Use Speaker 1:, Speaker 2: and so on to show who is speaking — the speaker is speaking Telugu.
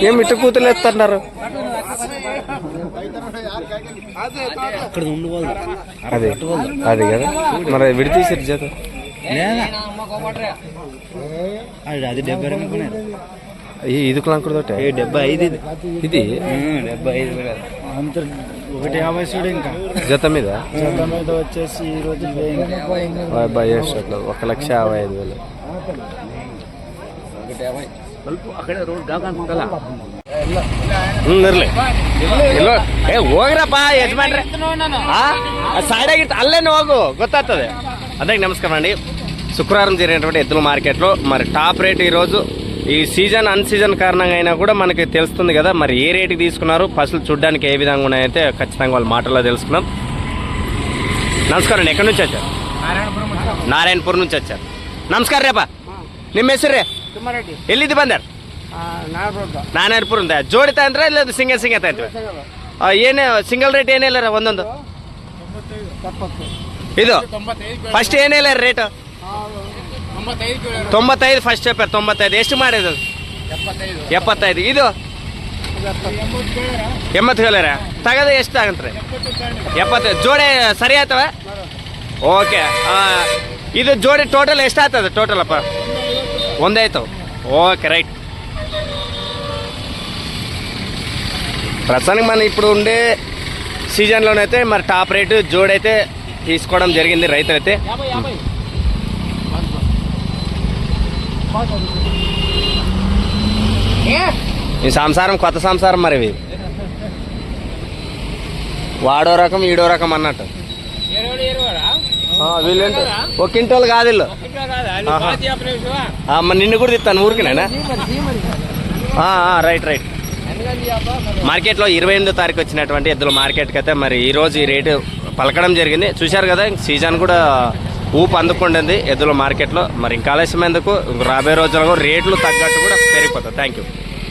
Speaker 1: ఏం ఇట్టు కూతురు ఎత్తన్నారు? అది అది కదా మరి విడితీసారు చేత
Speaker 2: అది 70
Speaker 1: ఇది కులంకుడుతో
Speaker 2: 75
Speaker 1: ఇది
Speaker 2: 75 అంత 150 చూడు. ఇంకా
Speaker 1: జత మీద
Speaker 2: వచ్చేసి ఈ రోజు
Speaker 1: 1,55,000. ಹೋಗ್ರಪ್ಪ ಯಜಮಾನ್ರೆ సైడ్ అల్లేని ಹೋಗು ಗೊತ್ತಾಗ್ತದೆ. అందరికి నమస్కారం అండి. శుక్రవారం జరిగినటువంటి ఎద్దుల మార్కెట్లో మరి టాప్ రేట్ ఈరోజు ఈ సీజన్ అన్ సీజన్ కారణంగా అయినా కూడా మనకి తెలుస్తుంది కదా మరి ఏ రేటుకి తీసుకున్నారు, పసులు చూడడానికి ఏ విధంగా ఉన్నాయైతే ఖచ్చితంగా వాళ్ళ మాటల్లో తెలుసుకున్నాం. నమస్కారం అండి. ఎక్కడి నుంచి వచ్చారు? ನಾರಾಯಣಪುರ నుంచి వచ్చారు. ನಮಸ್ಕಾರ ರೀ ಅಪ್ಪ, ನಿಮ್ಮ ಹೆಸರು ರೀ? ಎಲ್ಲಿದ್ದು ಬಂದಾರ? ನಾರಾಯಣಪುರ ಜೋಡಿ ತಂದ್ರೆ ಇಲ್ಲ ಸಿಂಗಲ್ ಸಿಂಗಲ್ ತಂದ್ರೆ ಏನೇ ಸಿಂಗಲ್ ರೇಟ್ ಏನಿಲ್ಲ ರೀ? ಒಂದೊಂದು ಇದು ಫಸ್ಟ್ ಏನಿಲ್ಲ ರೇಟ್ 95 ಫಸ್ಟ್ చెప్పారు. 95 ಎಷ್ಟು ಮಾಡಿದ್ದು? 75. ಇದು 80 ಹೇಳಾರ ತಗದ ಎಷ್ಟು ಆಗಂತ್ರಿ? 70 ಜೋಡಿ ಸರಿ ಆಯ್ತವ? ಓಕೆ. ಇದು ಜೋಡಿ ಟೋಟಲ್ ಎಷ್ಟು ಆಗ್ತದೆ? ಟೋಟಲ್ ಅಪ್ಪ 1 ಆಯ್ತವ. Okay right. ప్రస్తుతానికి మనం ఇప్పుడు ఉండే సీజన్లోనైతే మరి టాప్ రేటు జోడైతే తీసుకోవడం జరిగింది రైతులైతే. ఈ సంసారం కొత్త సంసారం మరి ఇవి వాడో రకం ఈడో రకం అన్నట్టు. వీళ్ళేంటి ఒక ఇంటోళ్ళు కాదు వీళ్ళు. మరి నిన్ను కూడా తిస్తాను ఊరికినేనా? Right right. మార్కెట్లో 28వ తారీఖు వచ్చినటువంటి ఎద్దుల మార్కెట్కి అయితే మరి ఈరోజు ఈ రేటు పలకడం జరిగింది. చూశారు కదా సీజన్ కూడా ఊపు అందుకుంటుంది ఎద్దుల మార్కెట్లో. మరి ఇంకా ఆలస్యం ఎందుకు, రాబోయే రోజుల్లో రేట్లు తగ్గట్టు కూడా పెరిగిపోతాయి. Thank you.